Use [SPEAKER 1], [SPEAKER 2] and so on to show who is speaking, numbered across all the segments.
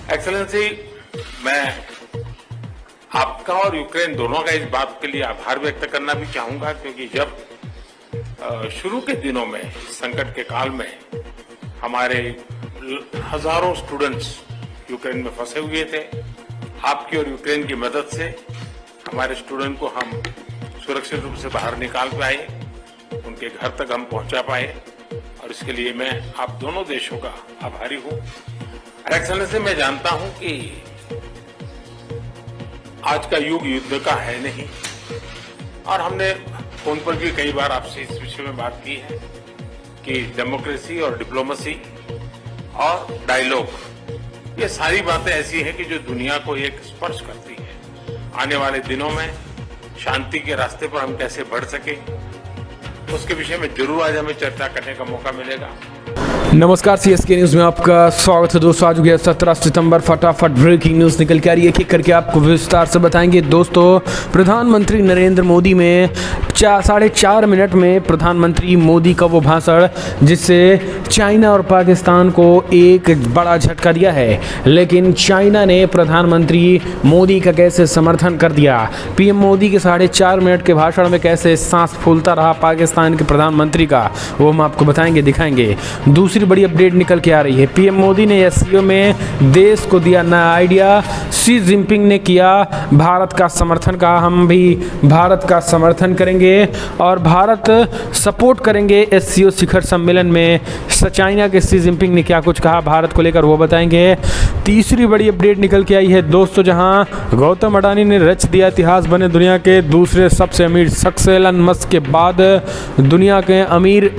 [SPEAKER 1] Excellency, मैं आपका और यूक्रेन दोनों का इस बात के लिए आभार व्यक्त करना भी चाहूंगा, क्योंकि जब शुरू के दिनों में संकट के काल में हमारे हजारों स्टूडेंट्स यूक्रेन में फंसे हुए थे, आपकी और यूक्रेन की मदद से हमारे स्टूडेंट को हम सुरक्षित रूप से बाहर निकाल पाए, उनके घर तक हम पहुंचा पाए, और इसके लिए मैं आप दोनों देशों का आभारी हूं। एक्सेलेंसी, मैं जानता हूं कि आज का युग युद्ध का है नहीं, और हमने फोन पर भी कई बार आपसे इस विषय में बात की है कि डेमोक्रेसी और डिप्लोमेसी और डायलॉग, ये सारी बातें ऐसी हैं कि जो दुनिया को एक स्पर्श करती है। आने वाले दिनों में शांति के रास्ते पर हम कैसे बढ़ सके, उसके विषय में जरूर आज हमें चर्चा करने का मौका मिलेगा।
[SPEAKER 2] नमस्कार, सीएसके न्यूज में आपका स्वागत है दोस्तों। आज हो गया 17 सितंबर। फटाफट ब्रेकिंग न्यूज निकल के आ रही है, एक करके आपको विस्तार से बताएंगे। दोस्तों, प्रधानमंत्री नरेंद्र मोदी में 4.5 मिनट में प्रधानमंत्री मोदी का वो भाषण जिससे चाइना और पाकिस्तान को एक बड़ा झटका दिया है, लेकिन चाइना ने प्रधानमंत्री मोदी का कैसे समर्थन कर दिया। पीएम मोदी के 4.5 मिनट के भाषण में कैसे सांस फूलता रहा पाकिस्तान के प्रधानमंत्री का, वो हम आपको बताएंगे, दिखाएंगे। दूसरी बड़ी अपडेट निकल के आ रही है, पीएम मोदी ने एससीओ में देश को दिया नया आइडिया। शी जिनपिंग ने किया भारत का समर्थन, कहा हम भी भारत का समर्थन करेंगे और भारत सपोर्ट करेंगे एससीओ शिखर सम्मेलन में। चाइना के शी जिनपिंग ने क्या कुछ कहा भारत को लेकर, वो बताएंगे। तीसरी बड़ी अपडेट निकल के आई है दोस्तों, जहां गौतम अडानी ने रच दिया इतिहास, बने दुनिया के दूसरे सबसे अमीर शख्स। एलन मस्क के बाद दुनिया के अमीर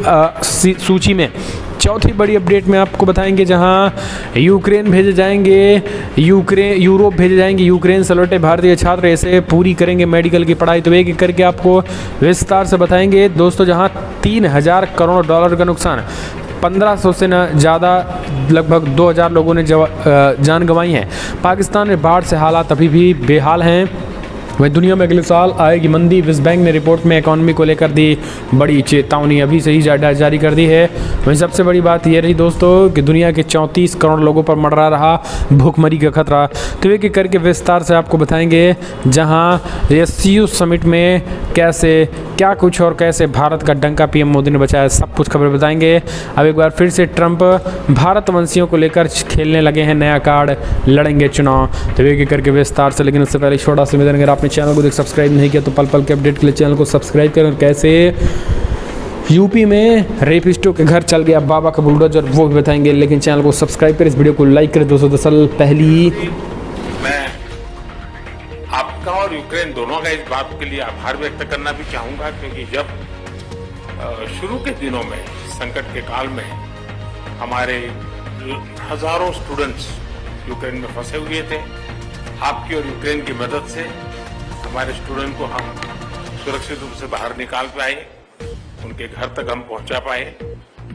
[SPEAKER 2] सूची में चौथी बड़ी अपडेट में आपको बताएंगे, जहां यूक्रेन भेजे जाएंगे, यूरोप भेजे जाएंगे यूक्रेन से लौटे भारतीय छात्र, ऐसे पूरी करेंगे मेडिकल की पढ़ाई। तो एक एक करके आपको विस्तार से बताएंगे दोस्तों। जहां 3000 करोड़ डॉलर का नुकसान, 1500 से न ज़्यादा लगभग 2000 लोगों ने जान गंवाई है। पाकिस्तान में बाढ़ से हालात अभी भी बेहाल हैं। वही दुनिया में अगले साल आएगी मंदी। विश्व बैंक ने रिपोर्ट में इकोनॉमी को लेकर दी बड़ी चेतावनी, अभी से ही जारी कर दी है। वहीं सबसे बड़ी बात ये रही दोस्तों कि दुनिया के 34 करोड़ लोगों पर मंडरा रहा भूखमरी का खतरा। तो एक एक करके विस्तार से आपको बताएंगे, जहां एससीओ समिट में कैसे क्या कुछ और कैसे भारत का डंका पीएम मोदी ने बचाया, सब कुछ खबर बताएंगे। अब एक बार फिर से ट्रंप भारतवंशियों को लेकर खेलने लगे हैं नया कार्ड, लड़ेंगे चुनाव। तो एक एक करके विस्तार से, लेकिन उससे पहले छोटा सा निवेदन, अगर आपने चैनल को सब्सक्राइब नहीं किया तो पल पल के अपडेट के लिए चैनल को सब्सक्राइब करें। कैसे यूपी में रेपिस्टों के घर चल गया बाबा का बुलडोजर, वो भी बताएंगे, लेकिन चैनल को सब्सक्राइब करें, इस वीडियो को लाइक करें दोस्तों। दरअसल पहली
[SPEAKER 1] मैं आपका और यूक्रेन दोनों का इस बात के लिए आभार व्यक्त करना भी चाहूंगा, क्योंकि जब शुरू के दिनों में संकट के काल में हमारे हजारों स्टूडेंट्स यूक्रेन में फंसे हुए थे, आपकी और यूक्रेन की मदद से हमारे स्टूडेंट को हम सुरक्षित रूप से बाहर निकाल पाए, उनके घर तक हम पहुंचा पाए,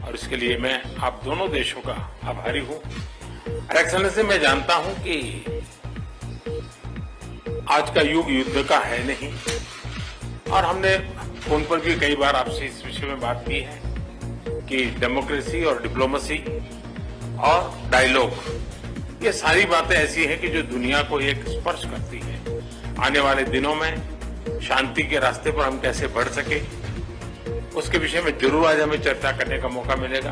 [SPEAKER 1] और इसके लिए मैं आप दोनों देशों का आभारी हूं। एक्सेलेंसी, मैं जानता हूं कि आज का युग युद्ध का है नहीं, और हमने फोन पर भी कई बार आपसे इस विषय में बात की है कि डेमोक्रेसी और डिप्लोमेसी और डायलॉग, ये सारी बातें ऐसी हैं कि जो दुनिया को एक स्पर्श करती है। आने वाले दिनों में शांति के रास्ते पर हम कैसे बढ़ सके, उसके विषय में जरूर आज हमें चर्चा करने का मौका मिलेगा।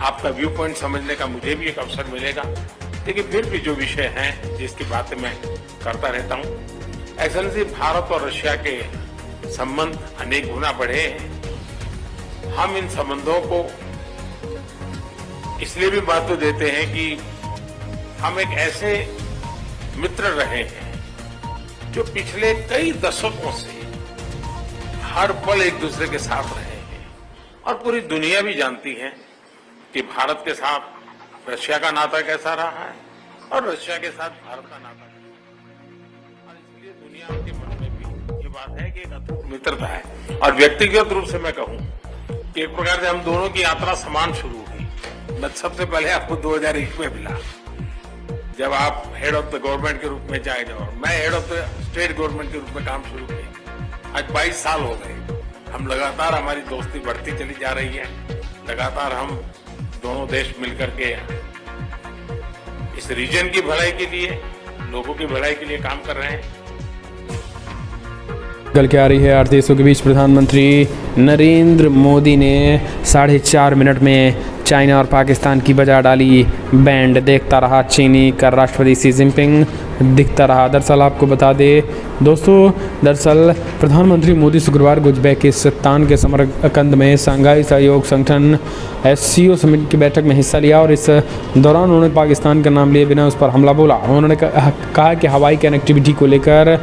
[SPEAKER 1] आपका व्यू पॉइंट समझने का मुझे भी एक अवसर मिलेगा, लेकिन फिर भी जो विषय हैं जिसकी बातें मैं करता रहता हूं। एक्सेलेंसी, भारत और रशिया के संबंध अनेक गुना बढ़े हैं। हम इन संबंधों को इसलिए भी महत्व देते हैं कि हम एक ऐसे मित्र रहे हैं जो पिछले कई दशकों से हर पल एक दूसरे के साथ रहे हैं, और पूरी दुनिया भी जानती है कि भारत के साथ रशिया का नाता कैसा रहा है और रशिया के साथ भारत का नाता कैसा है। और इसलिए दुनिया के मन में भी ये बात है कि एक अटूट मित्रता है। और व्यक्तिगत रूप से मैं कहूं कि एक प्रकार से हम दोनों की यात्रा समान शुरू हुई। मैं सबसे पहले आपको 2001 में मिला, जब आप हेड ऑफ द गवर्नमेंट के रूप में जाए, और मैं head of the state government के रूप में काम शुरू किया। आज 22 साल हो गए। हम लगातार, हमारी दोस्ती बढ़ती चली जा रही है। लगातार हम दोनों देश मिलकर के इस रीजन की भलाई के लिए, लोगों की भलाई के लिए काम कर रहे हैं।
[SPEAKER 2] निकल के आ रही है 8 देशों के बीच प्रधानमंत्री नरेंद्र मोदी ने 4.5 मिनट में चाइना और पाकिस्तान की बजा डाली बैंड। देखता रहा चीनी का राष्ट्रपति शी जिनपिंग, दिखता रहा। दरअसल आपको बता दें दोस्तों, दरअसल प्रधानमंत्री मोदी शुक्रवार को उज्बेकिस्तान के समरकंद में शंघाई सहयोग संगठन SCO समिट की बैठक में हिस्सा लिया और इस दौरान उन्होंने पाकिस्तान का नाम लिए बिना उस पर हमला बोला। उन्होंने कहा कि हवाई कनेक्टिविटी को लेकर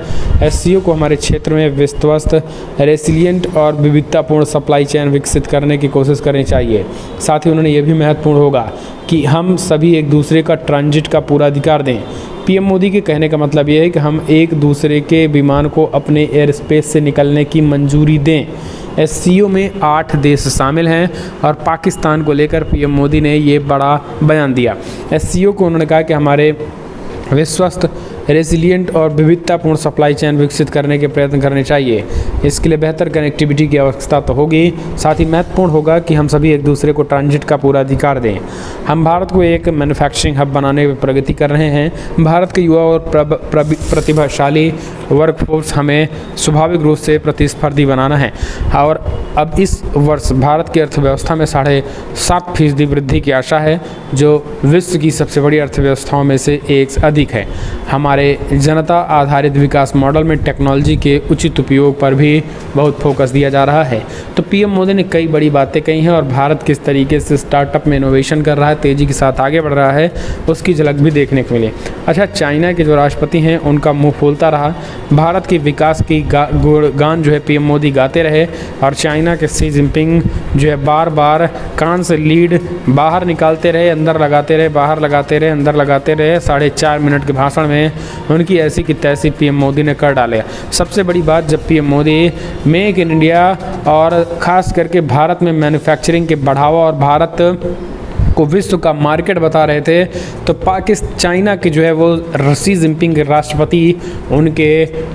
[SPEAKER 2] SCO को हमारे क्षेत्र में विश्वस्त, रेसिलियंट और विविधतापूर्ण सप्लाई चेन विकसित करने की कोशिश करनी चाहिए। साथ ही उन्होंने ये भी महत्वपूर्ण होगा कि हम सभी एक दूसरे का ट्रांजिट का पूरा अधिकार दें। PM मोदी के कहने का मतलब ये है कि हम एक दूसरे के विमान को अपने एयर स्पेस से निकलने की मंजूरी दें। SCO में 8 देश शामिल हैं और पाकिस्तान को लेकर PM मोदी ने ये बड़ा बयान दिया। SCO को उन्होंने कहा कि हमारे विश्वस्त, रेसिलियंट और विविधतापूर्ण सप्लाई चेन विकसित करने के प्रयत्न करने चाहिए। इसके लिए बेहतर कनेक्टिविटी की आवश्यकता तो होगी, साथ ही महत्वपूर्ण होगा कि हम सभी एक दूसरे को ट्रांजिट का पूरा अधिकार दें। हम भारत को एक मैन्युफैक्चरिंग हब बनाने में प्रगति कर रहे हैं। भारत के युवा और प्रतिभाशाली वर्कफोर्स हमें स्वाभाविक रूप से प्रतिस्पर्धी बनाना है और अब इस वर्ष भारत की अर्थव्यवस्था में 7.5% वृद्धि की आशा है, जो विश्व की सबसे बड़ी अर्थव्यवस्थाओं में से एक अधिक है। हमारे जनता आधारित विकास मॉडल में टेक्नोलॉजी के उचित उपयोग पर भी बहुत फोकस दिया जा रहा है। तो PM मोदी ने कई बड़ी बातें कही हैं और भारत किस तरीके से स्टार्टअप में इनोवेशन कर रहा है, तेज़ी के साथ आगे बढ़ रहा है, उसकी झलक भी देखने को मिली। अच्छा, चाइना के जो राष्ट्रपति हैं उनका मुंह फूलता रहा। भारत के विकास की गुणगान जो है PM मोदी गाते रहे और चाइना के शी जिनपिंग जो है बार बार कान से लीड बाहर निकालते रहे, अंदर लगाते रहे, बाहर लगाते रहे, अंदर लगाते रहे। 4.5 मिनट के भाषण में उनकी ऐसी की तैसी PM मोदी ने कर डाले। सबसे बड़ी बात, जब PM Modi make in India और ख़ास करके भारत में मैन्युफैक्चरिंग के बढ़ावा और भारत को विश्व का मार्केट बता रहे थे, तो चाइना के जो है वो शी जिनपिंग के राष्ट्रपति उनके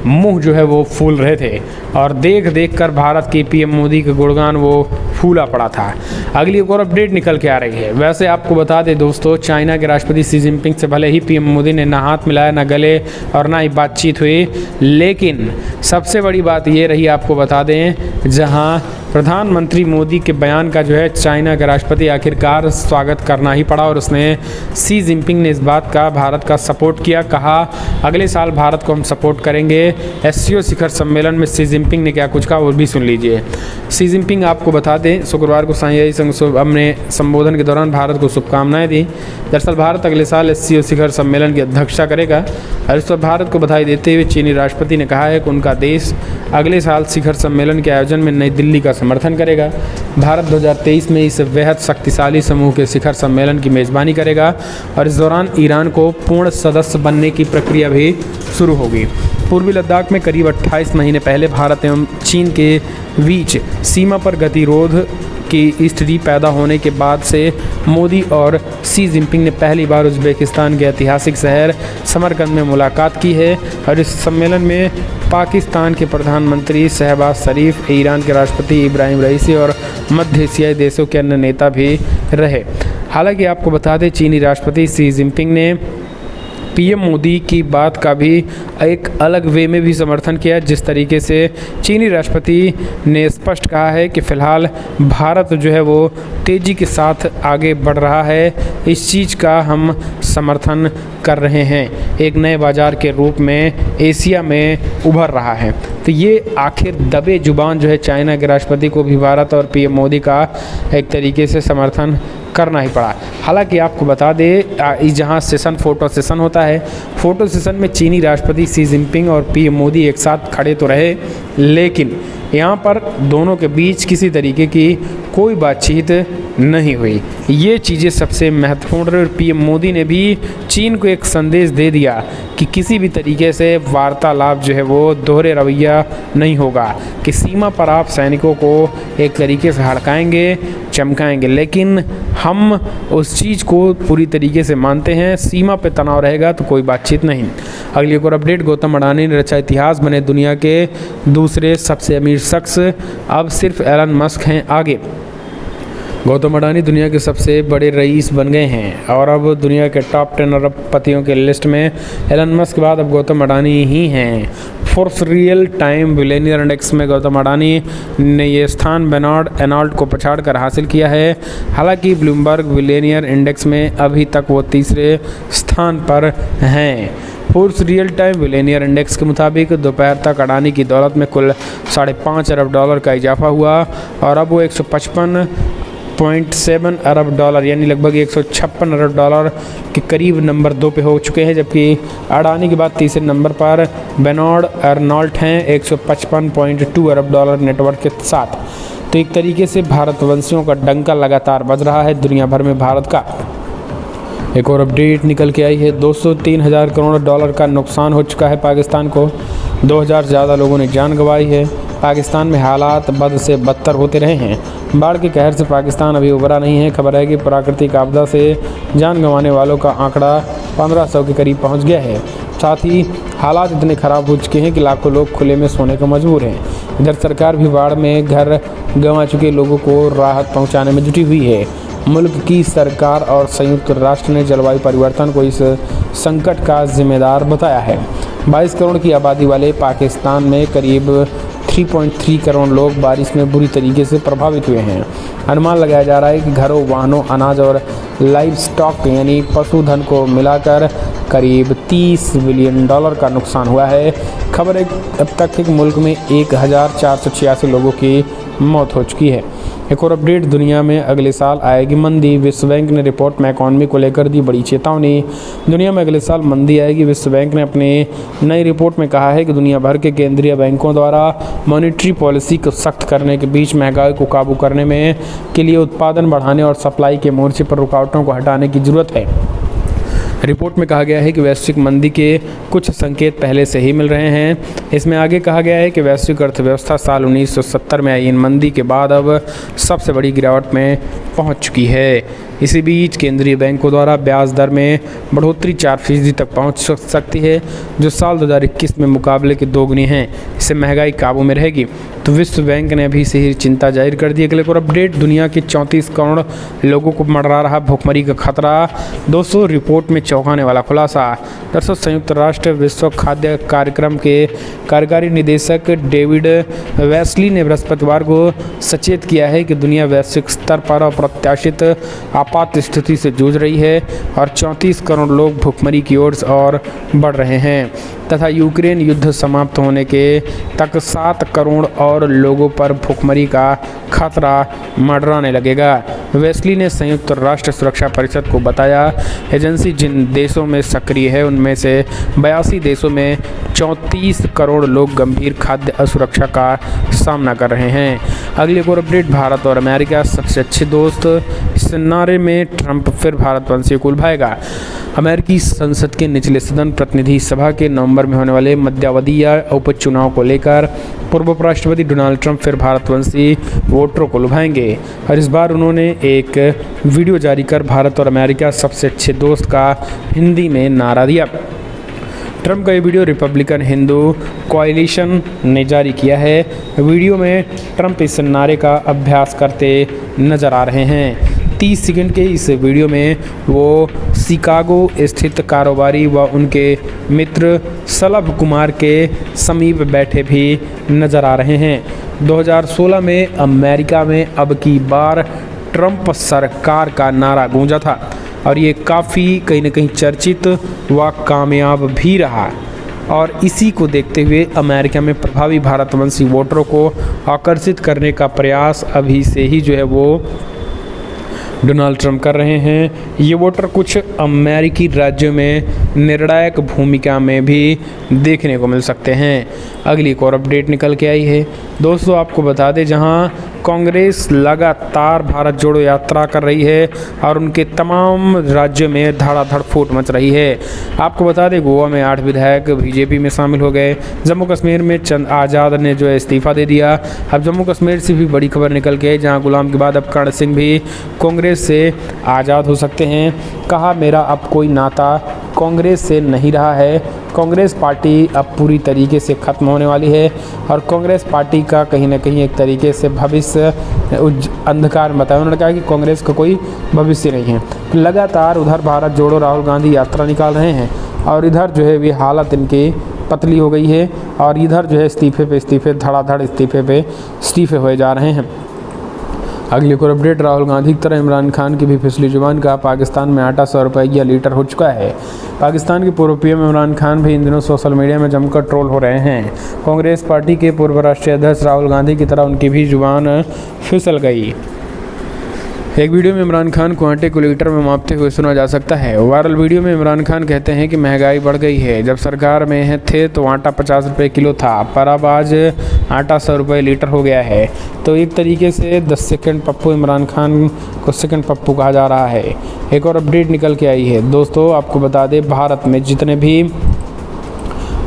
[SPEAKER 2] मुंह जो है वो फूल रहे थे और देख देख कर भारत की PM मोदी के गुणगान वो फूला पड़ा था। अगली एक और अपडेट निकल के आ रही है। वैसे आपको बता दें दोस्तों, चाइना के राष्ट्रपति शी जिनपिंग से भले ही PM मोदी ने ना हाथ मिलाया, ना गले और ना ही बातचीत हुई, लेकिन सबसे बड़ी बात ये रही, आपको बता दें, जहां प्रधानमंत्री मोदी के बयान का जो है चाइना के राष्ट्रपति आखिरकार स्वागत करना ही पड़ा और उसने शी जिनपिंग ने इस बात का भारत का सपोर्ट किया। कहा अगले साल भारत को हम सपोर्ट करेंगे। SCO शिखर सम्मेलन में शी जिनपिंग ने क्या कुछ कहा वो भी सुन लीजिए। शी जिनपिंग आपको बता दें शुक्रवार को शंघाई अपने संबोधन के दौरान भारत को शुभकामनाएं दी। दरअसल भारत अगले साल SCO शिखर सम्मेलन की अध्यक्षता करेगा और इस पर भारत को बधाई देते हुए चीनी राष्ट्रपति ने कहा है कि उनका देश अगले साल शिखर सम्मेलन के आयोजन में नई दिल्ली का समर्थन करेगा। भारत 2023 में इस बेहद शक्तिशाली समूह के शिखर सम्मेलन की मेज़बानी करेगा और इस दौरान ईरान को पूर्ण सदस्य बनने की प्रक्रिया भी शुरू होगी। पूर्वी लद्दाख में करीब 28 महीने पहले भारत एवं चीन के बीच सीमा पर गतिरोध की स्थिति पैदा होने के बाद से मोदी और शी जिनपिंग ने पहली बार उज्बेकिस्तान के ऐतिहासिक शहर समरकंद में मुलाकात की है और इस सम्मेलन में पाकिस्तान के प्रधानमंत्री शहबाज शरीफ, ईरान के राष्ट्रपति इब्राहिम रईसी और मध्य एशियाई देशों के अन्य नेता भी रहे। हालांकि आपको बता दें, चीनी राष्ट्रपति शी जिनपिंग ने PM मोदी की बात का भी एक अलग वे में भी समर्थन किया। जिस तरीके से चीनी राष्ट्रपति ने स्पष्ट कहा है कि फ़िलहाल भारत जो है वो तेज़ी के साथ आगे बढ़ रहा है, इस चीज़ का हम समर्थन कर रहे हैं, एक नए बाज़ार के रूप में एशिया में उभर रहा है। तो ये आखिर दबे जुबान जो है चाइना के राष्ट्रपति को भी भारत और PM मोदी का एक तरीके से समर्थन करना ही पड़ा। हालांकि आपको बता दें, जहां फ़ोटो सेशन होता है, फ़ोटो सेशन में चीनी राष्ट्रपति शी जिनपिंग और PM मोदी एक साथ खड़े तो रहे, लेकिन यहाँ पर दोनों के बीच किसी तरीके की कोई बातचीत नहीं हुई। ये चीज़ें सबसे महत्वपूर्ण और PM मोदी ने भी चीन को एक संदेश दे दिया कि किसी भी तरीके से वार्तालाप जो है वो दोहरे रवैया नहीं होगा, कि सीमा पर आप सैनिकों को एक तरीके से हड़काएंगे, चमकाएंगे, लेकिन हम उस चीज़ को पूरी तरीके से मानते हैं। सीमा पे तनाव रहेगा तो कोई बातचीत नहीं। अगली एक और अपडेट, गौतम अडानी ने रचा इतिहास, बने दुनिया के दूसरे सबसे अमीर शख्स, अब सिर्फ एलन मस्क हैं आगे। गौतम अडानी दुनिया के सबसे बड़े रईस बन गए हैं और अब दुनिया के टॉप 10 अरबपतियों के लिस्ट में एलन मस्क के बाद अब गौतम अडानी ही हैं। Forbes real time billionaire index में गौतम अडानी ने ये स्थान बेनार्ड एनाल्ट को पछाड़कर हासिल किया है। हालांकि ब्लूमबर्ग बिलियनियर इंडेक्स में अभी तक वो तीसरे स्थान पर हैं। Forbes real time billionaire index के मुताबिक दोपहर तक अडानी की दौलत में कुल $5.5 अरब का इजाफा हुआ और अब वो 155.7 अरब डॉलर यानी लगभग $156 अरब के करीब नंबर 2 पे हो चुके हैं, जबकि अडानी के बाद तीसरे नंबर पर बेनार्ड एर्नाल्ट हैं 155.2 अरब डॉलर नेटवर्क के साथ। तो एक तरीके से भारतवंशियों का डंका लगातार बज रहा है दुनिया भर में भारत का। एक और अपडेट निकल के आई है। 203,000 करोड़ डॉलर का नुकसान हो चुका है पाकिस्तान को। 2000 से ज़्यादा लोगों ने जान गंवाई है। पाकिस्तान में हालात बद से बदतर होते रहे हैं। बाढ़ के कहर से पाकिस्तान अभी उभरा नहीं है। खबर है कि प्राकृतिक आपदा से जान गंवाने वालों का आंकड़ा 1500 के करीब पहुंच गया है। साथ ही हालात इतने ख़राब हो चुके हैं कि लाखों लोग खुले में सोने को मजबूर हैं। इधर सरकार भी बाढ़ में घर गंवा चुके लोगों को राहत पहुँचाने में जुटी हुई है। मुल्क की सरकार और संयुक्त राष्ट्र ने जलवायु परिवर्तन को इस संकट का जिम्मेदार बताया है। 22 करोड़ की आबादी वाले पाकिस्तान में करीब 3.3 करोड़ लोग बारिश में बुरी तरीके से प्रभावित हुए हैं। अनुमान लगाया जा रहा है कि घरों, वाहनों, अनाज और लाइव स्टॉक यानी पशुधन को मिलाकर करीब $30 बिलियन का नुकसान हुआ है। खबर है अब तक एक मुल्क में 1486 लोगों की मौत हो चुकी है। एक और अपडेट, दुनिया में अगले साल आएगी मंदी। विश्व बैंक ने रिपोर्ट में इकॉनमी को लेकर दी बड़ी चेतावनी। दुनिया में अगले साल मंदी आएगी। विश्व बैंक ने अपनी नई रिपोर्ट में कहा है कि दुनिया भर के केंद्रीय बैंकों द्वारा मॉनेटरी पॉलिसी को सख्त करने के बीच महंगाई को काबू करने में के लिए उत्पादन बढ़ाने और सप्लाई के मोर्चे पर रुकावटों को हटाने की ज़रूरत है। रिपोर्ट में कहा गया है कि वैश्विक मंदी के कुछ संकेत पहले से ही मिल रहे हैं। इसमें आगे कहा गया है कि वैश्विक अर्थव्यवस्था साल 1970 में आई इन मंदी के बाद अब सबसे बड़ी गिरावट में पहुंच चुकी है। इसी बीच केंद्रीय बैंकों द्वारा ब्याज दर में बढ़ोतरी 4% तक पहुंच सकती है, जो साल 2021 में मुकाबले के दोगुनी है। इससे महंगाई काबू में रहेगी। तो विश्व बैंक ने अभी से ही चिंता जाहिर कर दी। अगले और अपडेट, दुनिया के 34 करोड़ लोगों को मंडरा रहा भूखमरी का खतरा। 200 रिपोर्ट में चौंकाने वाला खुलासा। दरअसल संयुक्त राष्ट्र विश्व खाद्य कार्यक्रम के कार्यकारी निदेशक डेविड वेस्ली ने बृहस्पतिवार को सचेत किया है कि दुनिया वैश्विक स्तर पर अप्रत्याशित आपात स्थिति से जूझ रही है और 34 करोड़ लोग भूखमरी की ओर और बढ़ रहे हैं तथा यूक्रेन युद्ध समाप्त होने के तक 7 करोड़ और लोगों पर भूखमरी का खतरा मंडराने लगेगा। वेस्ली ने संयुक्त राष्ट्र सुरक्षा परिषद को बताया, एजेंसी जिन देशों में सक्रिय है उनमें से 82 देशों में 34 करोड़ लोग गंभीर खाद्य असुरक्षा का सामना कर रहे हैं। अगली एक और अपडेट, भारत और अमेरिका सबसे अच्छे दोस्त। इस नारे में ट्रंप फिर भारतवंशी को उलझाएगा। अमेरिकी संसद के निचले सदन प्रतिनिधि सभा के नवंबर में होने वाले मध्यावधि या उपचुनाव को लेकर पूर्व उपराष्ट्रपति डोनाल्ड ट्रंप फिर भारतवंशी वोटरों को लुभाएंगे और इस बार उन्होंने एक वीडियो जारी कर भारत और अमेरिका सबसे अच्छे दोस्त का हिंदी में नारा दिया। ट्रंप का ये वीडियो रिपब्लिकन हिंदू कोalition ने जारी किया है। वीडियो में ट्रंप इस नारे का अभ्यास करते नजर आ रहे हैं। 30 सेकंड के इस वीडियो में वो शिकागो स्थित कारोबारी व उनके मित्र सलभ कुमार के समीप बैठे भी नजर आ रहे हैं। 2016 में अमेरिका में अब की बार ट्रंप सरकार का नारा गूंजा था और ये काफ़ी कहीं न कहीं चर्चित व कामयाब भी रहा और इसी को देखते हुए अमेरिका में प्रभावी भारतवंशी वोटरों को आकर्षित करने का प्रयास अभी से ही जो है वो डोनाल्ड ट्रंप कर रहे हैं। ये वोटर कुछ अमेरिकी राज्यों में निर्णायक भूमिका में भी देखने को मिल सकते हैं। अगली एक और अपडेट निकल के आई है। दोस्तों आपको बता दें, जहां कांग्रेस लगातार भारत जोड़ो यात्रा कर रही है और उनके तमाम राज्यों में धड़ाधड़ फूट मच रही है। आपको बता दें, गोवा में 8 विधायक बीजेपी में शामिल हो गए। जम्मू कश्मीर में चंद आज़ाद ने जो है इस्तीफ़ा दे दिया। अब जम्मू कश्मीर से भी बड़ी खबर निकल के आई, जहाँ गुलाम के बाद अब कर्ण सिंह भी कांग्रेस से आज़ाद हो सकते हैं। कहा, मेरा अब कोई नाता कांग्रेस से नहीं रहा है। कांग्रेस पार्टी अब पूरी तरीके से ख़त्म होने वाली है और कांग्रेस पार्टी का कहीं ना कहीं एक तरीके से भविष्य अंधकार में बताया। उन्होंने कहा कि कांग्रेस का कोई भविष्य नहीं है। लगातार उधर भारत जोड़ो राहुल गांधी यात्रा निकाल रहे हैं और इधर जो है ये हालत इनकी पतली हो गई है और इधर जो है इस्तीफे धड़ाधड़ इस्तीफे हुए जा रहे हैं। अगली एक और अपडेट, राहुल गांधी की तरह इमरान खान की भी फिसली जुबान का पाकिस्तान में आटा 100 रुपये लीटर हो चुका है। पाकिस्तान के पूर्व पीएम इमरान खान भी इन दिनों सोशल मीडिया में जमकर ट्रोल हो रहे हैं। कांग्रेस पार्टी के पूर्व राष्ट्रीय अध्यक्ष राहुल गांधी की तरह उनकी भी जुबान फिसल गई। एक वीडियो में इमरान खान को आटे को लीटर में मापते हुए सुना जा सकता है। वायरल वीडियो में इमरान खान कहते हैं कि महंगाई बढ़ गई है। जब सरकार में थे तो आटा 50 रुपये किलो था, पर अब आज आटा 100 रुपये लीटर हो गया है। तो एक तरीके से 10 सेकंड पप्पू इमरान खान को सेकंड पप्पू कहा जा रहा है। एक और अपडेट निकल के आई है दोस्तों, आपको बता दें भारत में जितने भी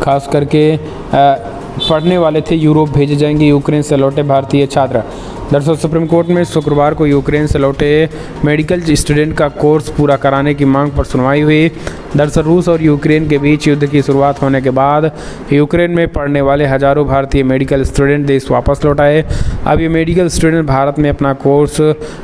[SPEAKER 2] खास करके पढ़ने वाले थे यूरोप भेजे जाएंगे। यूक्रेन से लौटे भारतीय छात्र। दरअसल सुप्रीम कोर्ट में शुक्रवार को यूक्रेन से लौटे मेडिकल स्टूडेंट का कोर्स पूरा कराने की मांग पर सुनवाई हुई। दरअसल रूस और यूक्रेन के बीच युद्ध की शुरुआत होने के बाद यूक्रेन में पढ़ने वाले हजारों भारतीय मेडिकल स्टूडेंट देश वापस लौट आए। अब ये मेडिकल स्टूडेंट भारत में अपना कोर्स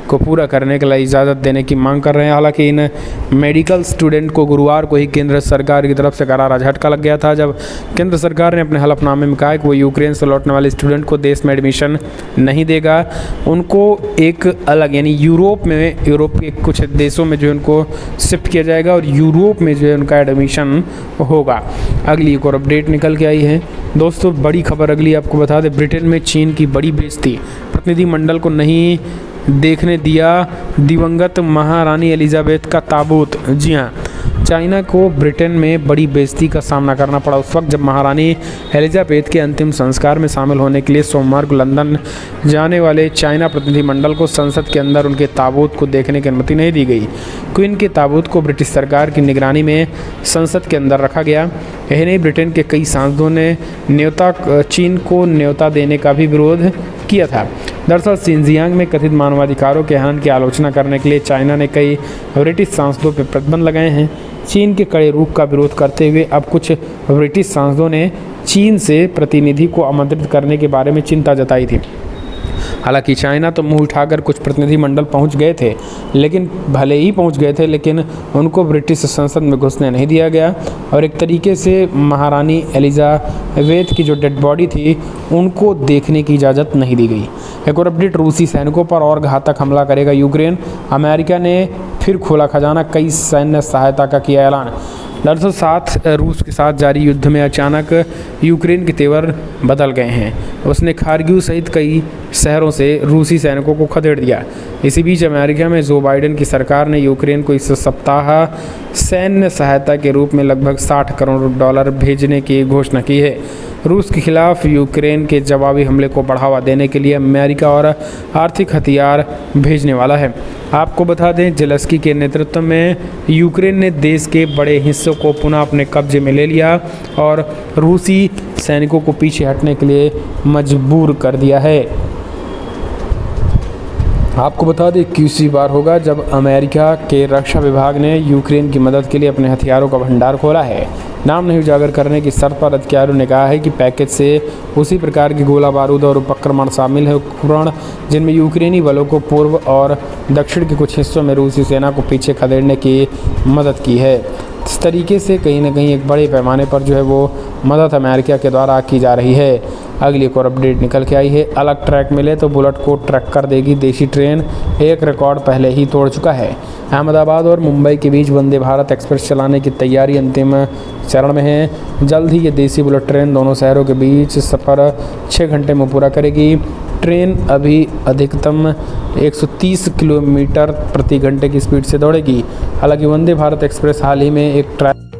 [SPEAKER 2] को पूरा करने के लिए इजाज़त देने की मांग कर रहे हैं। हालांकि इन मेडिकल स्टूडेंट को गुरुवार को ही केंद्र सरकार की तरफ से करारा झटका लग गया था, जब केंद्र सरकार ने अपने हलफनामे में कहा कि वो यूक्रेन से लौटने वाले स्टूडेंट को देश में एडमिशन नहीं देगा। उनको एक अलग यानी यूरोप के कुछ देशों में जो उनको शिफ्ट किया जाएगा और यूरोप में जो है उनका एडमिशन होगा। अगली एक और अपडेट निकल के आई है दोस्तों, बड़ी खबर अगली आपको बता दें। ब्रिटेन में चीन की बड़ी बेइज्जती, प्रतिनिधिमंडल को नहीं देखने दिया दिवंगत महारानी एलिजाबेथ का ताबूत। जी हाँ, चाइना को ब्रिटेन में बड़ी बेइज्जती का सामना करना पड़ा उस वक्त जब महारानी एलिजाबेथ के अंतिम संस्कार में शामिल होने के लिए सोमवार को लंदन जाने वाले चाइना प्रतिनिधिमंडल को संसद के अंदर उनके ताबूत को देखने की अनुमति नहीं दी गई। क्वीन के ताबूत को ब्रिटिश सरकार की निगरानी में संसद के अंदर रखा गया। यही नहीं, ब्रिटेन के कई सांसदों ने चीन को न्योता देने का भी विरोध किया था। दरअसल सिंजियांग में कथित मानवाधिकारों के हनन की आलोचना करने के लिए चाइना ने कई ब्रिटिश सांसदों पर प्रतिबंध लगाए हैं। चीन के कड़े रुख का विरोध करते हुए अब कुछ ब्रिटिश सांसदों ने चीन से प्रतिनिधि को आमंत्रित करने के बारे में चिंता जताई थी। हालांकि चाइना तो मुंह उठाकर कुछ प्रतिनिधिमंडल पहुंच गए थे, लेकिन भले ही पहुंच गए थे लेकिन उनको ब्रिटिश संसद में घुसने नहीं दिया गया और एक तरीके से महारानी एलिजाबेथ की जो डेड बॉडी थी उनको देखने की इजाज़त नहीं दी गई। एक और अपडेट, रूसी सैनिकों पर और घातक हमला करेगा यूक्रेन। अमेरिका ने फिर खोला खजाना, कई सैन्य सहायता का किया ऐलान। दरअसल रूस के साथ जारी युद्ध में अचानक यूक्रेन के तेवर बदल गए हैं। उसने खार्किव सहित कई शहरों से रूसी सैनिकों को खदेड़ दिया। इसी बीच अमेरिका में जो बाइडेन की सरकार ने यूक्रेन को इस सप्ताह सैन्य सहायता के रूप में लगभग $60 करोड़ भेजने की घोषणा की है। रूस के खिलाफ यूक्रेन के जवाबी हमले को बढ़ावा देने के लिए अमेरिका और आर्थिक हथियार भेजने वाला है। आपको बता दें, जेलेंस्की के नेतृत्व में यूक्रेन ने देश के बड़े हिस्सों को पुनः अपने कब्जे में ले लिया और रूसी सैनिकों को पीछे हटने के लिए मजबूर कर दिया है। आपको बता दें, 21वीं बार होगा जब अमेरिका के रक्षा विभाग ने यूक्रेन की मदद के लिए अपने हथियारों का भंडार खोला है। नाम नहीं उजागर करने की शर्त पर अधिकारियों ने कहा है कि पैकेज से उसी प्रकार की गोला बारूद और उपकरण शामिल है, उपकरण जिनमें यूक्रेनी बलों को पूर्व और दक्षिण के कुछ हिस्सों में रूसी सेना को पीछे खदेड़ने की मदद की है। इस तरीके से कहीं ना कहीं एक बड़े पैमाने पर जो है वो मदद अमेरिका के द्वारा की जा रही है। अगली एक और अपडेट निकल के आई है, अलग ट्रैक मिले तो बुलेट को ट्रैक कर देगी देशी ट्रेन, एक रिकॉर्ड पहले ही तोड़ चुका है। अहमदाबाद और मुंबई के बीच वंदे भारत एक्सप्रेस चलाने की तैयारी अंतिम चरण में है। जल्द ही ये देसी बुलेट ट्रेन दोनों शहरों के बीच सफ़र 6 घंटे में पूरा करेगी। ट्रेन अभी अधिकतम 130 किलोमीटर प्रति घंटे की स्पीड से दौड़ेगी। हालांकि वंदे भारत एक्सप्रेस हाल ही में एक ट्रैक